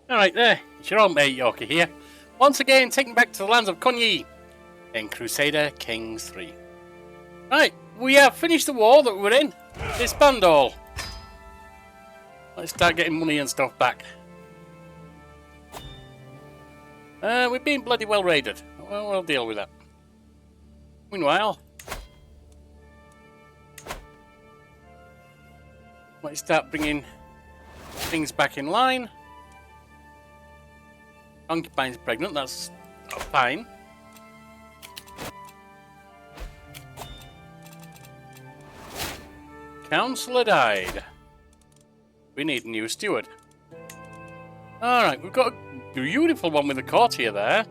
Alright there, it's your old mate Yorkie here. Once again, taking back to the lands of Kunyi in Crusader Kings 3. Right, we have finished the war that we were in. Disband all. Let's start getting money and stuff back. We've been bloody well raided. Well, we'll deal with that. Meanwhile, let's start bringing things back in line. Concubine's pregnant, that's fine. Councillor died. We need a new steward. Alright, we've got a beautiful one with a courtier there.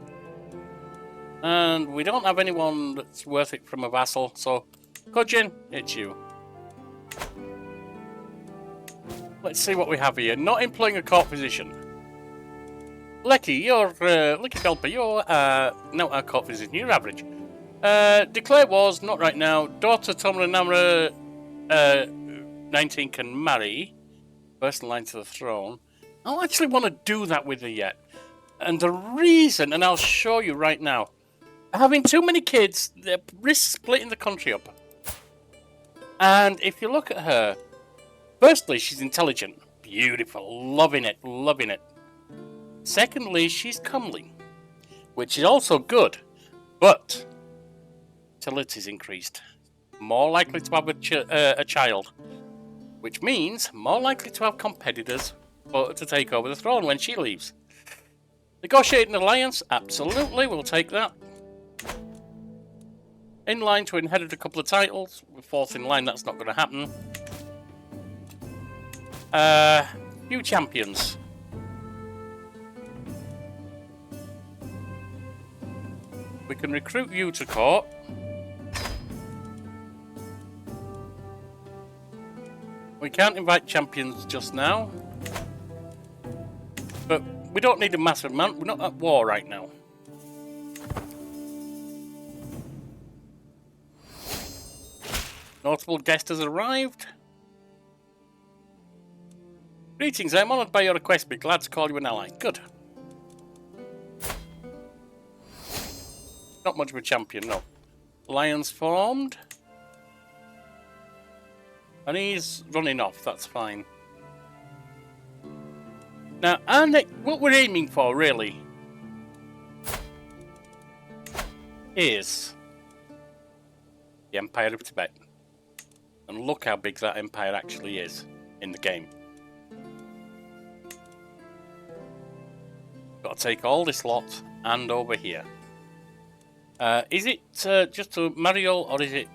And we don't have anyone that's worth it from a vassal, so Kujin, it's you. Let's see what we have here. Not employing a court physician. Lecky, you're Lecky Belper, you're not a court physician, you're average. Declare wars, not right now. Daughter Tomra Namra 19 can marry. First in line to the throne. I don't actually want to do that with her yet. And the reason, and I'll show you right now, having too many kids, they risk splitting the country up. And if you look at her, firstly, she's intelligent, beautiful, loving it, loving it. Secondly, she's comely, which is also good, but utility's increased. More likely to have a child, which means more likely to have competitors to take over the throne when she leaves. Negotiate an alliance, absolutely, we'll take that. In line to inherit a couple of titles, we're fourth in line, that's not going to happen. Few champions. We can recruit you to court. We can't invite champions just now. But we don't need a massive amount. We're not at war right now. Notable guest has arrived. Greetings, I'm honoured by your request. Be glad to call you an ally. Good. Not much of a champion, no. Alliance formed. And he's running off, that's fine. Now, what we're aiming for, really, is the Empire of Tibet. And look how big that empire actually is in the game. Got to take all this lot and over here. Is it just a Mariol or is it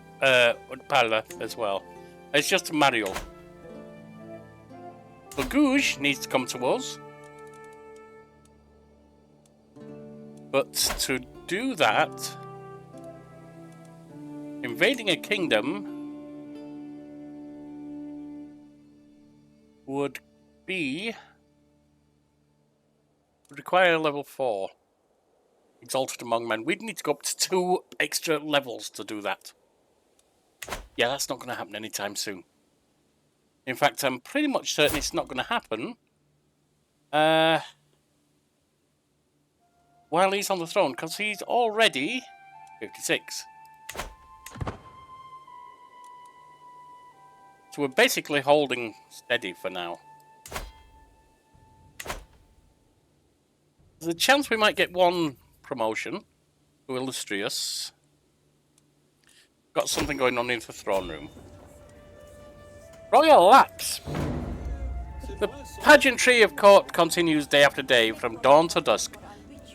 Parla as well? It's just a Mariol. Bagouge needs to come to us. But to do that, invading a kingdom would require level 4. Exalted among men. We'd need to go up to 2 extra levels to do that. Yeah, that's not going to happen anytime soon. In fact, I'm pretty much certain it's not going to happen while he's on the throne, because he's already 56. So we're basically holding steady for now. There's a chance we might get one promotion to Illustrious. Got something going on in the throne room. Royal Lapse. The pageantry of court continues day after day from dawn to dusk.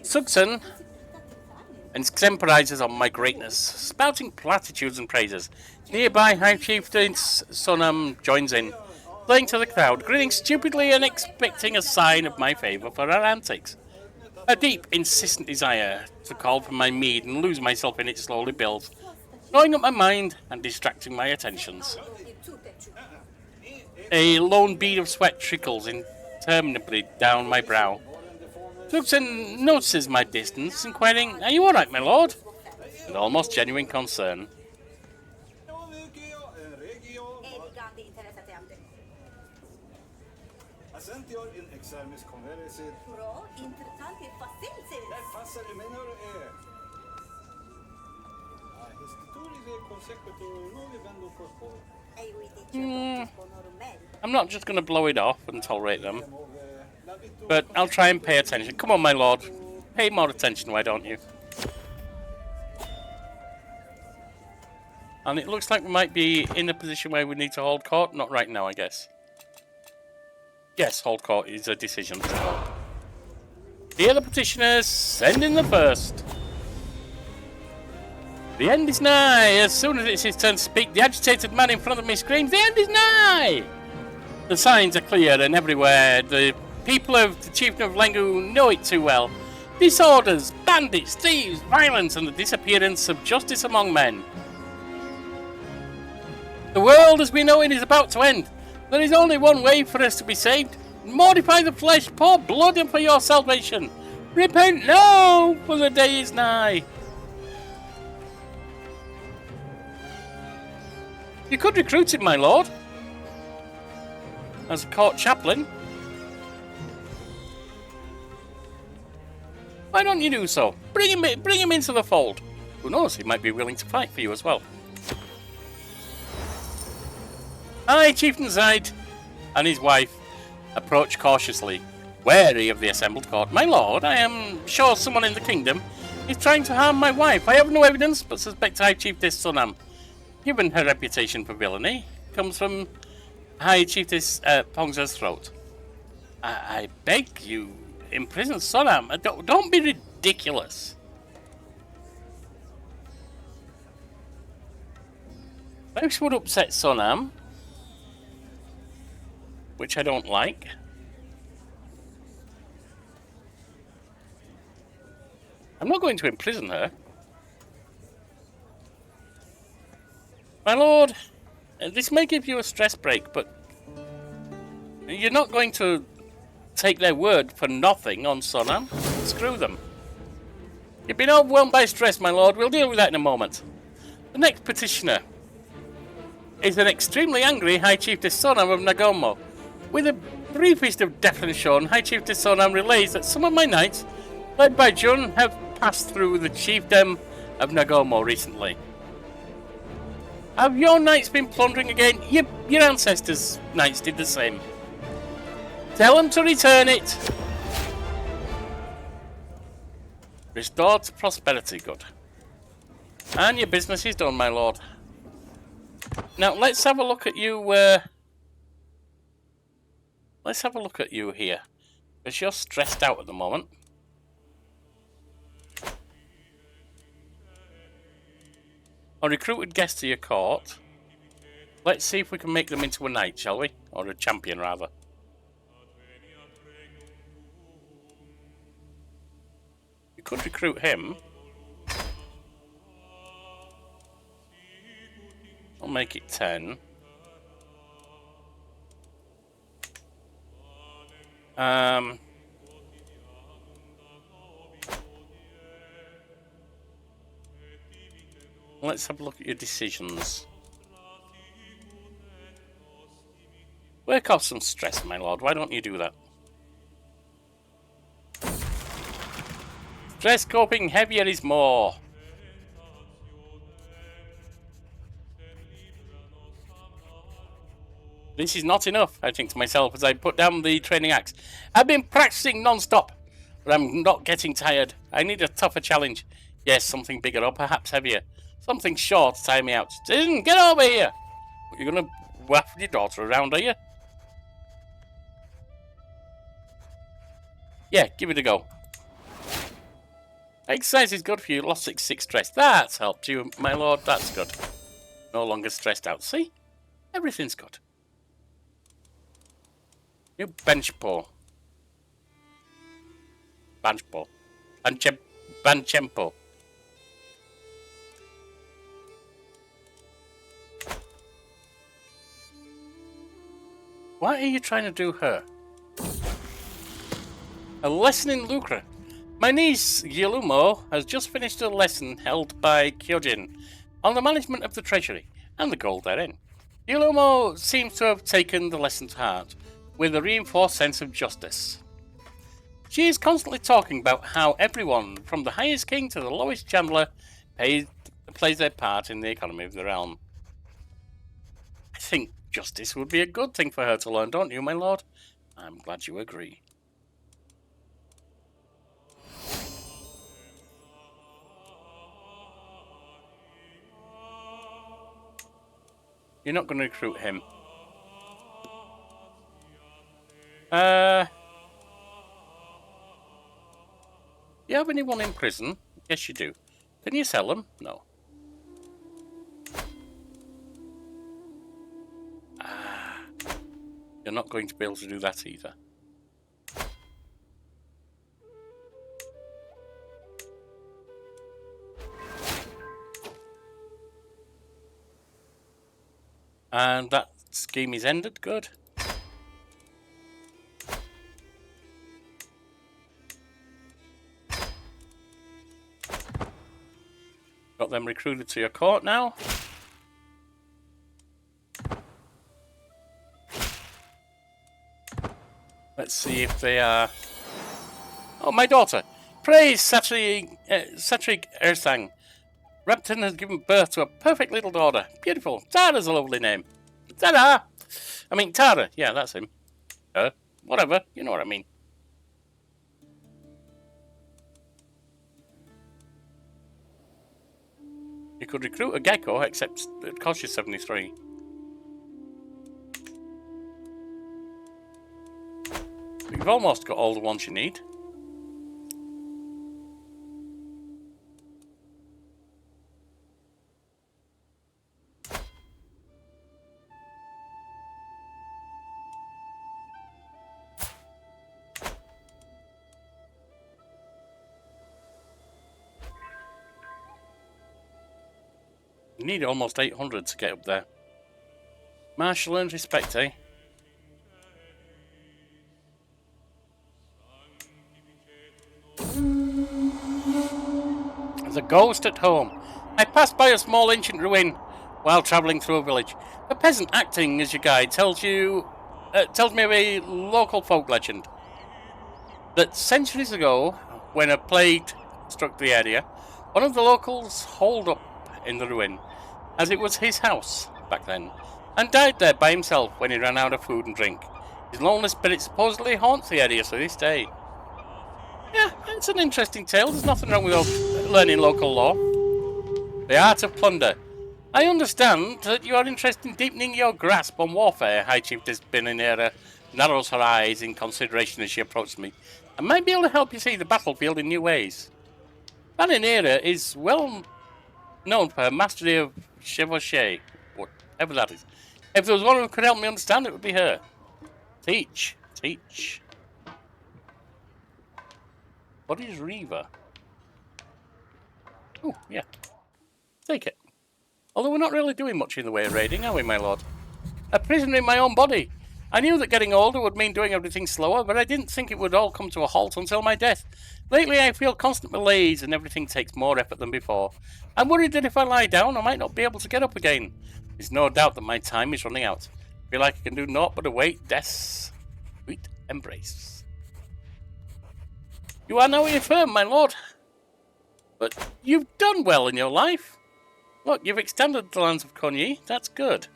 Sugson extemporizes on my greatness, spouting platitudes and praises. Nearby, High Chieftain Sonam joins in, playing to the crowd, grinning stupidly and expecting a sign of my favour for her antics. A deep, insistent desire to call for my mead and lose myself in it slowly builds, gnawing up my mind and distracting my attentions. A lone bead of sweat trickles interminably down my brow. Tuxen notices my distance, inquiring, "Are you all right, my lord?" With almost genuine concern. Bra, intressant e facilse. I'm not just going to blow it off and tolerate them, but I'll try and pay attention. Come on, my lord. Pay more attention, why don't you? And it looks like we might be in a position where we need to hold court. Not right now, I guess. Yes, hold court is a decision. Hear the petitioners, send in the first. The end is nigh. As soon as it's his turn to speak, the agitated man in front of me screams, the end is nigh! The signs are clear and everywhere. The people of the chieftain of Lengu know it too well. Disorders, bandits, thieves, violence, and the disappearance of justice among men. The world as we know it is about to end. There is only one way for us to be saved. Mortify the flesh, pour blood in for your salvation. Repent now, for the day is nigh. You could recruit him, my lord, as a court chaplain. Why don't you do so? Bring him into the fold. Who knows, he might be willing to fight for you as well. I, Chieftain Zaid, and his wife approach cautiously, wary of the assembled court. My lord, I am sure someone in the kingdom is trying to harm my wife. I have no evidence, but suspect High Chiefess Sonam, given her reputation for villainy, comes from High Chiefess Pongza's throat. I beg you, imprison Sonam. Don't be ridiculous. This would upset Sonam, which I don't like. I'm not going to imprison her. My lord, this may give you a stress break, but you're not going to take their word for nothing on Sonam. Screw them. You've been overwhelmed by stress, my lord. We'll deal with that in a moment. The next petitioner is an extremely angry High Chiefess Sonam of Nagomo. With the briefest of deference shown, High Chiefess Sonam relays that some of my knights, led by Jun, have passed through the chiefdom of Nagomo recently. Have your knights been plundering again? Your ancestors' knights did the same. Tell them to return it. Restored to prosperity, good. And your business is done, my lord. Now, let's have a look at you, let's have a look at you here. Because you're stressed out at the moment. A recruited guest to your court. Let's see if we can make them into a knight, shall we? Or a champion, rather. You could recruit him. I'll make it 10. Let's have a look at your decisions. Work off some stress, my lord. Why don't you do that? Stress coping, heavier is more. This is not enough, I think to myself as I put down the training axe. I've been practicing non-stop, but I'm not getting tired. I need a tougher challenge. Yes, something bigger or perhaps heavier. Something short to tie me out. Citizen, get over here! You're gonna waft your daughter around, are you? Yeah, give it a go. Exercise is good for you. Lost 6 stress. That's helped you, my lord. That's good. No longer stressed out. See? Everything's good. New bench pull. Bench pull. Banchempo. Why are you trying to do her? A lesson in lucre. My niece, Gyelumo, has just finished a lesson held by Kyojin on the management of the treasury and the gold therein. Gyelumo seems to have taken the lesson to heart. with a reinforced sense of justice. She is constantly talking about how everyone, from the highest king to the lowest chandler, plays their part in the economy of the realm. I think justice would be a good thing for her to learn, don't you, my lord? I'm glad you agree. You're not going to recruit him. You have anyone in prison? Yes, you do. Can you sell them? No. You're not going to be able to do that either. And that scheme is ended. Good. Got them recruited to your court now. Let's see if they are... Oh, my daughter! Praise Satrig Ersang! Repton has given birth to a perfect little daughter. Beautiful. Tara's a lovely name. Tara! I mean, Tara. Yeah, that's him. Whatever. You know what I mean. You could recruit a gecko, except it costs you 73. You've almost got all the ones you need. You need almost 800 to get up there. Marshal earns respect, eh? There's a ghost at home. I passed by a small ancient ruin while travelling through a village. A peasant acting as your guide tells me of a local folk legend that centuries ago, when a plague struck the area, one of the locals holed up in the ruin, as it was his house back then, and died there by himself when he ran out of food and drink. His lonely spirit supposedly haunts the area to this day. Yeah, it's an interesting tale. There's nothing wrong with learning local law. The art of plunder. I understand that you are interested in deepening your grasp on warfare. High Chiefess Benanera narrows her eyes in consideration as she approaches me. I might be able to help you see the battlefield in new ways. Benanera is well known for her mastery of chevauchée, whatever that is. If there was one who could help me understand, it would be her. Teach. What is Reaver? Oh, yeah. Take it. Although we're not really doing much in the way of raiding, are we, my lord? A prisoner in my own body. I knew that getting older would mean doing everything slower, but I didn't think it would all come to a halt until my death. Lately, I feel constant malaise and everything takes more effort than before. I'm worried that if I lie down, I might not be able to get up again. There's no doubt that my time is running out. I feel like I can do naught but await death's sweet embrace. You are now infirm, my lord. But you've done well in your life. Look, you've extended the lands of Cogny. That's good.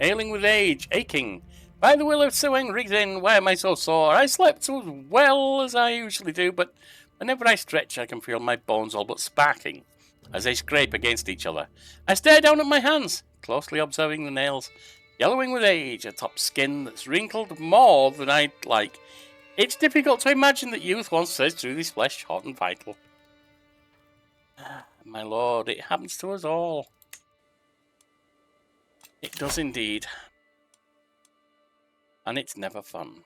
Ailing with age, aching. By the will of Sueng Rigzin, why am I so sore? I slept as well as I usually do, but whenever I stretch, I can feel my bones all but sparking as they scrape against each other. I stare down at my hands, closely observing the nails. Yellowing with age, atop skin that's wrinkled more than I'd like. It's difficult to imagine that youth once surged through this flesh, hot and vital. My lord, it happens to us all. It does indeed. And it's never fun.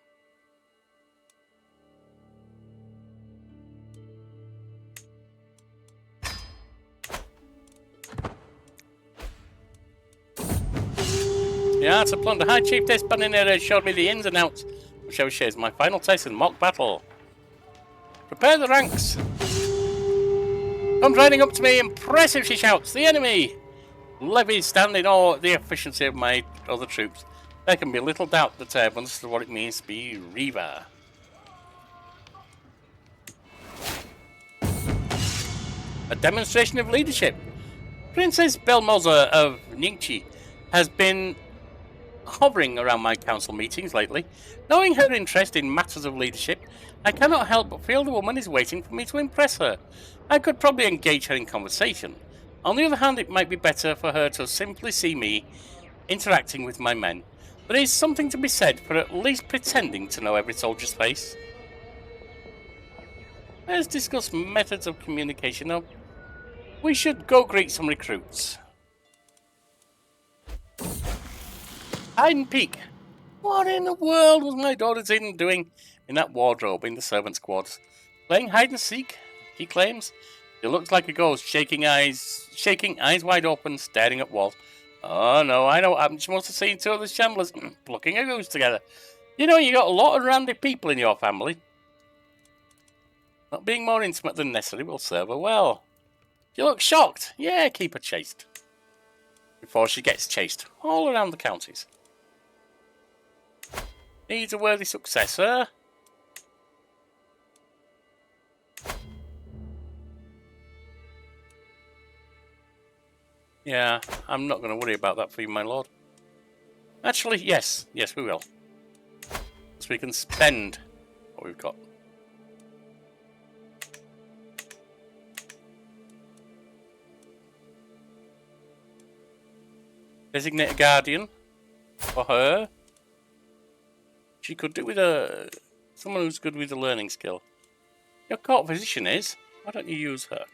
Yeah, it's a plunder. High Chiefess Benanera showed me the ins and outs of Chevauchées, my final test in mock battle. Prepare the ranks. Comes riding up to me. Impressive, she shouts. The enemy levies stand in awe at the efficiency of my other troops. There can be little doubt that everyone understood what it means to be Reaver. A demonstration of leadership. Princess Belmoza of Ningchi has been hovering around my council meetings lately. Knowing her interest in matters of leadership, I cannot help but feel the woman is waiting for me to impress her. I could probably engage her in conversation. On the other hand, it might be better for her to simply see me interacting with my men. There is something to be said for at least pretending to know every soldier's face. Let's discuss methods of communication now. We should go greet some recruits. Hide and peek. What in the world was my daughter Zin doing in that wardrobe in the servants' quarters? Playing hide and seek, he claims. She looks like a ghost, shaking eyes wide open, staring at walls. Oh no, I know what happened. She must have seen two of the shamblers plucking a goose together. You know, you got a lot of randy people in your family. Not being more intimate than necessary will serve her well. You look shocked. Yeah, keep her chaste. Before she gets chased all around the counties. Needs a worthy successor. Yeah, I'm not going to worry about that for you, my lord. Actually, yes. Yes, we will. So we can spend what we've got. Designate a guardian for her. She could do with someone who's good with a learning skill. Your court physician is. Why don't you use her?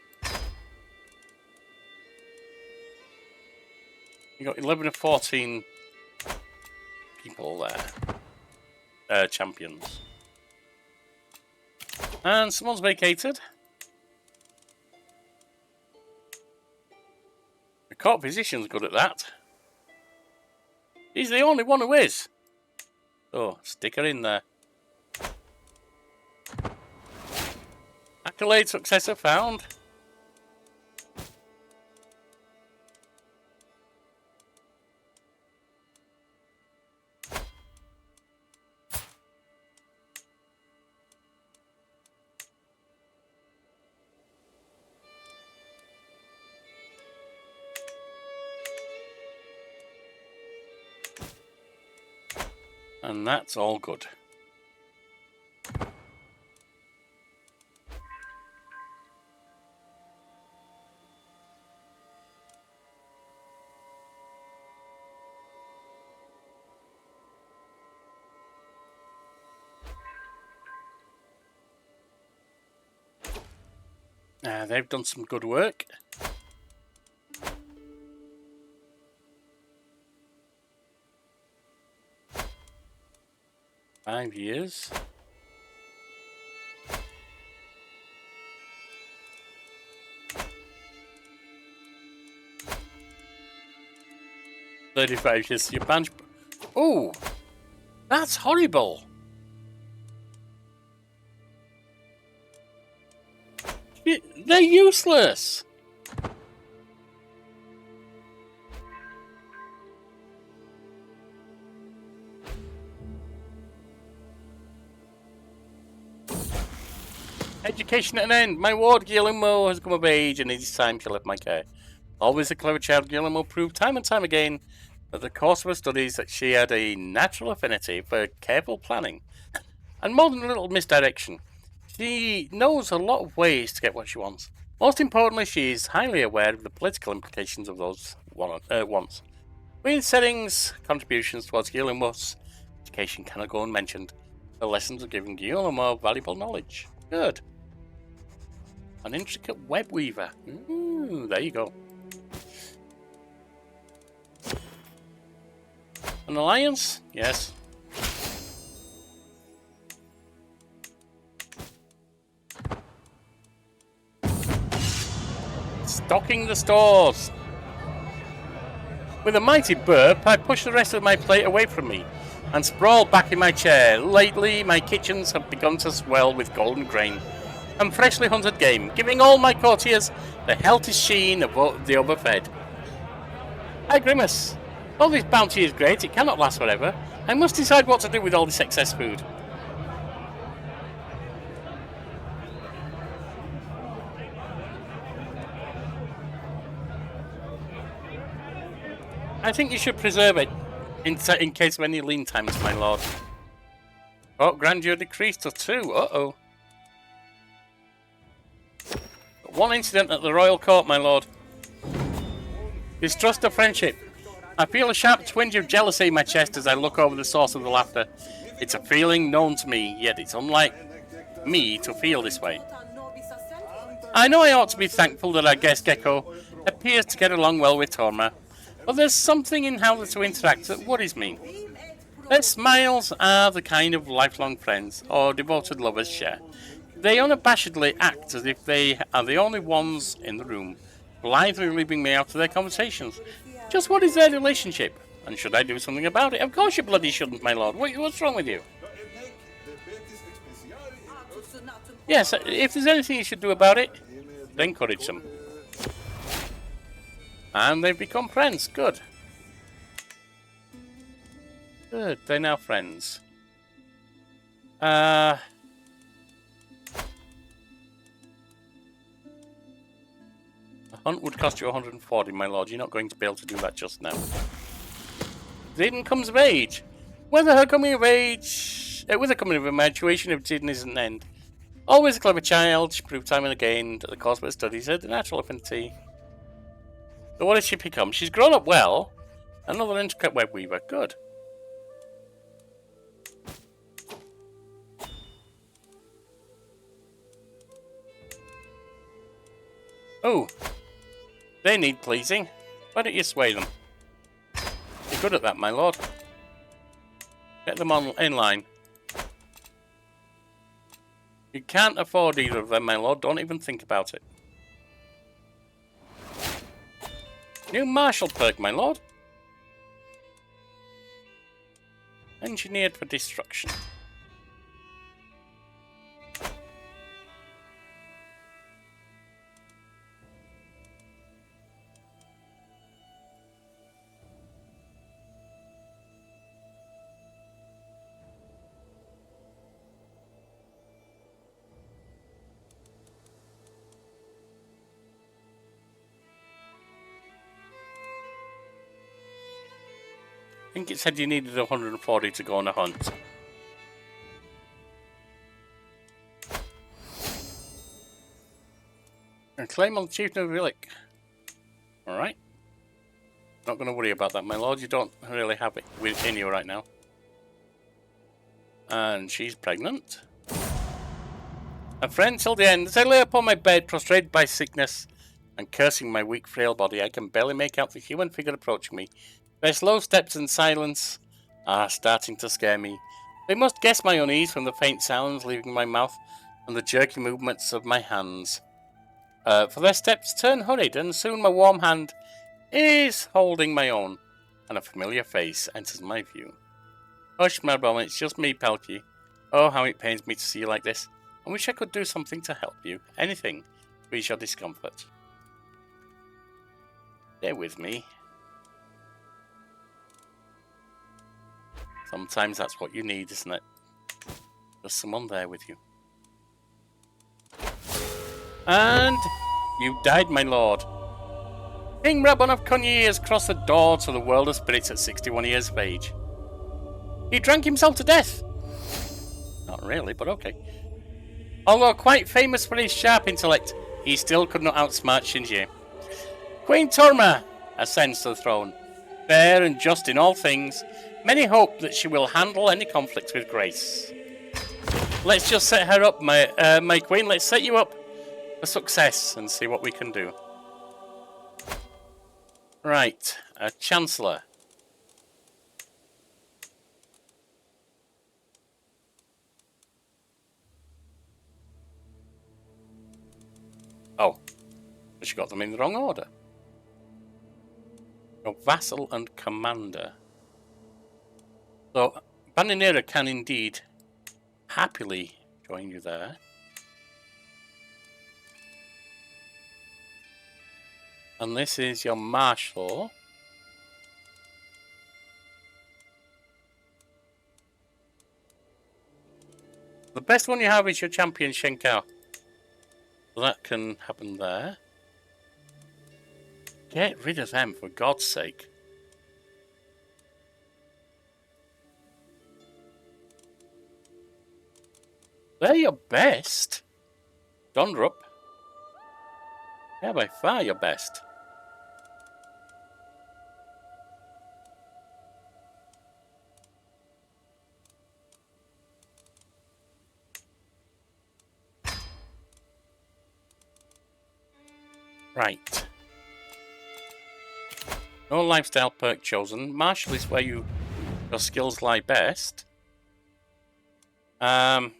You got 11 of 14 people there. Champions. And someone's vacated. The court physician's good at that. He's the only one who is. Oh, stick her in there. Accolade successor found. And that's all good. They've done some good work. Five years. $35 years. Your bunch. Oh, that's horrible. They're useless. Education at an end. My ward Guillermo has come of age and it is time she left my care. Always a clever child, Guillermo proved time and time again that the course of her studies that she had a natural affinity for careful planning and more than a little misdirection. She knows a lot of ways to get what she wants. Most importantly, she is highly aware of the political implications of those wants. With settings, contributions towards Guillermo's education cannot go unmentioned. The lessons are giving Guillermo valuable knowledge. Good. An intricate web weaver. Ooh, there you go. An alliance? Yes. Stocking the stores. With a mighty burp, I push the rest of my plate away from me and sprawl back in my chair. Lately, my kitchens have begun to swell with golden grain. and freshly hunted game, giving all my courtiers the healthy sheen of the overfed. Hi, Grimace. All this bounty is great, it cannot last forever. I must decide what to do with all this excess food. I think you should preserve it in case of any lean times, my lord. Oh, grandeur decreased to 2. Uh-oh. One incident at the royal court, my lord. Distrust of friendship. I feel a sharp twinge of jealousy in my chest as I look over the source of the laughter. It's a feeling known to me, yet it's unlike me to feel this way. I know I ought to be thankful that our guest Gecko appears to get along well with Torma, but there's something in how the two interact that worries me. Their smiles are the kind of lifelong friends or devoted lovers share. They unabashedly act as if they are the only ones in the room, blithely leaving me out of their conversations. Just what is their relationship? And should I do something about it? Of course you bloody shouldn't, my lord. What's wrong with you? Yes, if there's anything you should do about it, encourage them. And they've become friends. Good. Good, they're now friends. A hunt would cost you 140, my lord. You're not going to be able to do that just now. Zidane comes of age. With her coming of age, tuition of Zidane is an end. Always a clever child, she proved time and again that the course of her studies had the natural affinity. So what has she become? She's grown up well. Another intricate web weaver. Good. Oh, they need pleasing. Why don't you sway them? You're good at that, my lord. Get them in line. You can't afford either of them, my lord. Don't even think about it. New martial perk, my lord. Engineered for destruction. I think it said you needed 140 to go on a hunt. And claim on the chief of Villic. Alright. Not going to worry about that, my lord. You don't really have it within you right now. And she's pregnant. A friend till the end. As I lay upon my bed, prostrated by sickness and cursing my weak, frail body, I can barely make out the human figure approaching me. Their slow steps and silence are starting to scare me. They must guess my unease from the faint sounds leaving my mouth and the jerky movements of my hands. For their steps turn hurried, and soon my warm hand is holding my own, and a familiar face enters my view. Hush, Mrabon, it's just me, Pelkey. Oh, how it pains me to see you like this. I wish I could do something to help you. Anything to ease your discomfort. Stay with me. Sometimes that's what you need, isn't it? There's someone there with you. And you died, my lord. King Mrabon of Cunyi has crossed the door to the world of spirits at 61 years of age. He drank himself to death. Not really, but okay. Although quite famous for his sharp intellect, he still could not outsmart Shinji. Queen Torma ascends to the throne. Fair and just in all things, many hope that she will handle any conflicts with grace. Let's just set her up, my queen. Let's set you up for success and see what we can do. Right, a chancellor. Oh, but she got them in the wrong order. Your vassal and commander. So, Bandinera can indeed happily join you there. And this is your marshal. The best one you have is your champion, Shenkao. So that can happen there. Get rid of them, for God's sake. They're your best. Dondrup. Yeah, by far your best. Right. No lifestyle perk chosen. Martial is where your skills lie best. You're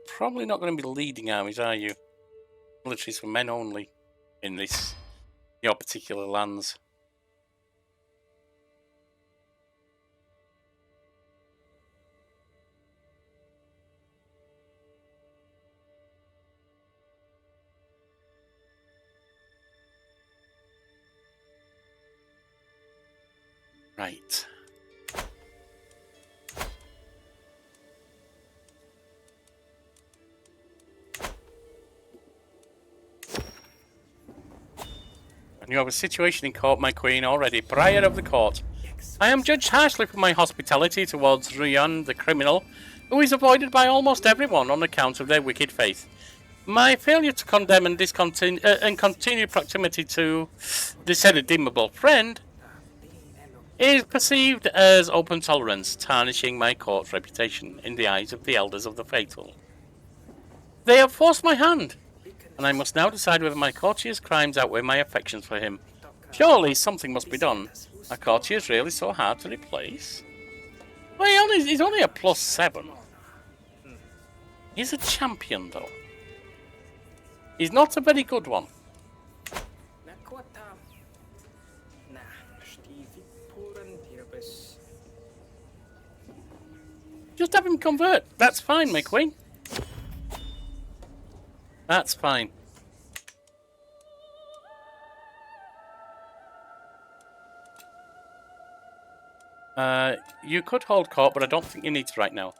probably not going to be leading armies, are you? Militaries for men only in your particular lands. Right. And you have a situation in court, my queen, already. Prior of the court. I am judged harshly for my hospitality towards Ryan, the criminal, who is avoided by almost everyone on account of their wicked faith. My failure to condemn and continue proximity to this irredeemable friend is perceived as open tolerance, tarnishing my court's reputation in the eyes of the elders of the faithful. They have forced my hand, and I must now decide whether my courtier's crimes outweigh my affections for him. Surely something must be done. Are courtiers really so hard to replace? Well, he's only a +7. He's a champion, though. He's not a very good one. Just have him convert. That's fine, my queen. That's fine. You could hold court, but I don't think you need to right now.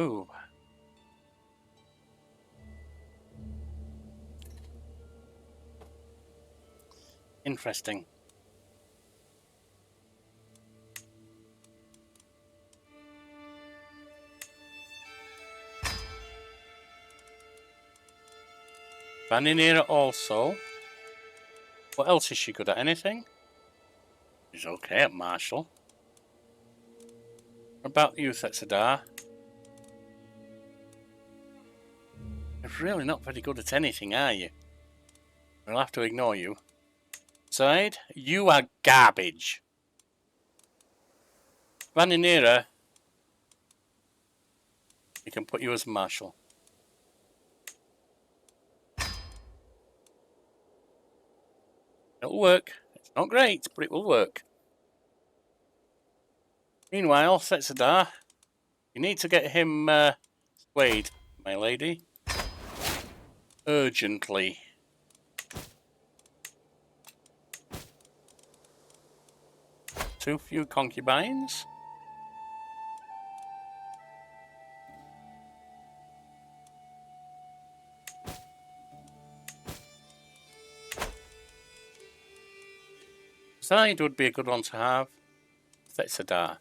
Ooh. Interesting. Vaninira also. What else is she good at? Anything? She's okay at martial. What about you, Setsadar? You're really not very good at anything, are you? We'll have to ignore you. Side, you are garbage. Vaninira, we can put you as marshal. It'll work. It's not great, but it will work. Meanwhile, Setsadar, you need to get him swayed, my lady. Urgently. Too few concubines. Side would be a good one to have. Setsadar.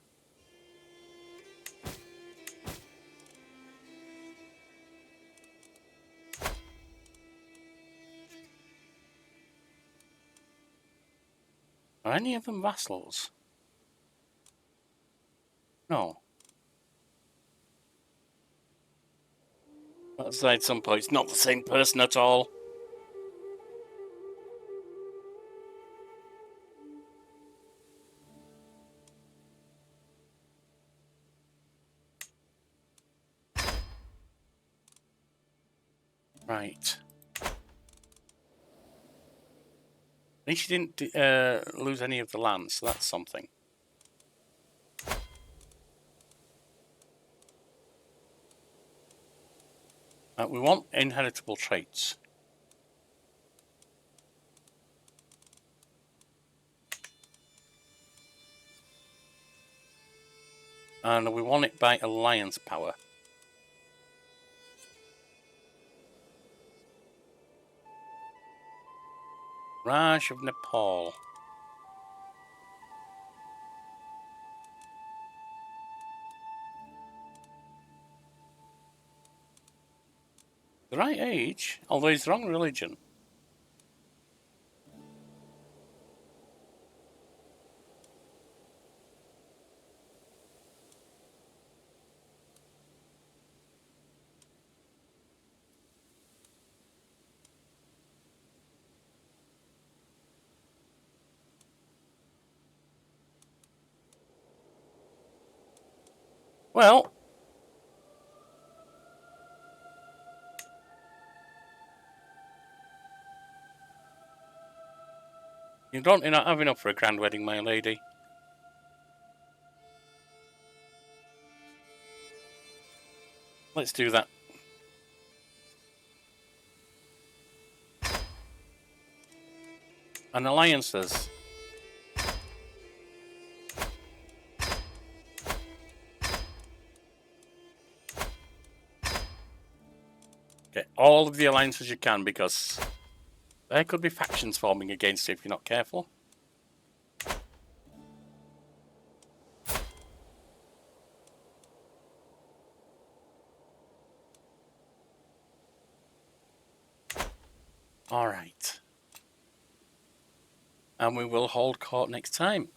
Are any of them vassals? No. At some point, it's not the same person at all. Right. At least you didn't lose any of the land, so that's something. We want inheritable traits. And we want it by alliance power. Raj of Nepal. The right age, although he's the wrong religion. Well, you're not have enough for a grand wedding, my lady. Let's do that. And alliances. Get all of the alliances you can, because there could be factions forming against you if you're not careful. Alright. And we will hold court next time.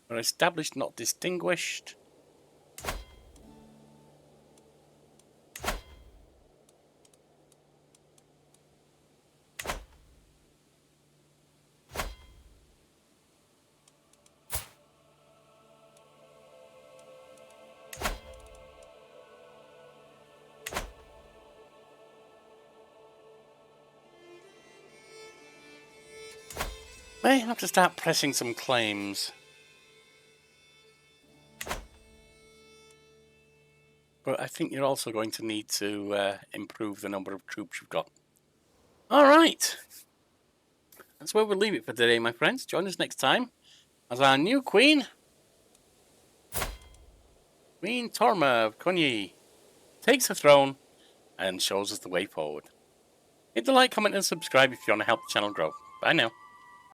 We're established, not distinguished. May have to start pressing some claims. But I think you're also going to need to improve the number of troops you've got. Alright. That's where we'll leave it for today, my friends. Join us next time as our new queen, Queen Torma of Kunyi, takes the throne and shows us the way forward. Hit the like, comment and subscribe if you want to help the channel grow. Bye now.